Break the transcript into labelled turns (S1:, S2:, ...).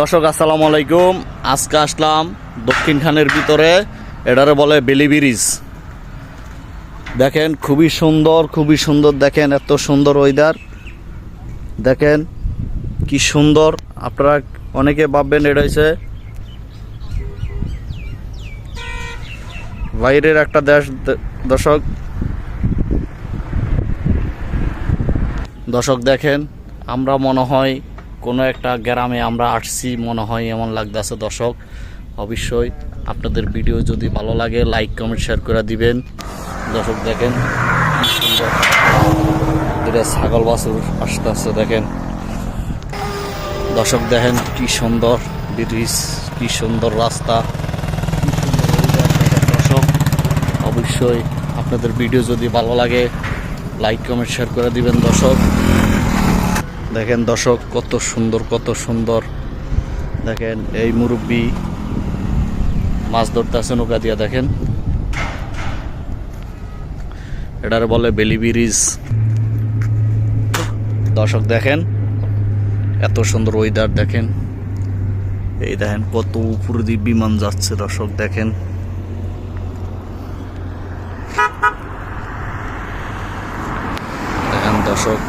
S1: দর্শক আসসালামু আলাইকুম। আজকে আসলাম দক্ষিণ খানের ভিতরে, এটারে বলে বেলি ব্রিজ। দেখেন খুবই সুন্দর, দেখেন এত সুন্দর ওয়েদার, দেখেন কি সুন্দর। আপনারা অনেকে ভাববেন এটা হচ্ছে বাইরের একটা দেশ। দর্শক দেখেন, আমরা মনে হয় কোনো একটা গ্রামে আমরা আসছি মনে হয়, এমন লাগতেছে। দর্শক অবশ্যই আপনাদের ভিডিও যদি ভালো লাগে লাইক কমেন্ট শেয়ার করে দিবেন। দর্শক দেখেন কি সুন্দর, দুটা ছাগল বাছুর আসতে আসতে দেখেন। দর্শক দেখেন কি সুন্দর ব্রিজ, কি সুন্দর রাস্তা, দর্শক অবশ্যই আপনাদের ভিডিও যদি ভালো লাগে লাইক কমেন্ট শেয়ার করে দিবেন। দর্শক দেখেন, দর্শক কত সুন্দর দেখেন। এই মুরব্বি মাছ ধরতে আছে নৌকা দিয়া, দেখেন এটার বলে বেলি ব্রিজ। দর্শক দেখেন এত সুন্দর ওয়েদার, দেখেন এই দেখেন কত উপর দিয়ে বিমান যাচ্ছে। দর্শক দেখেন দর্শক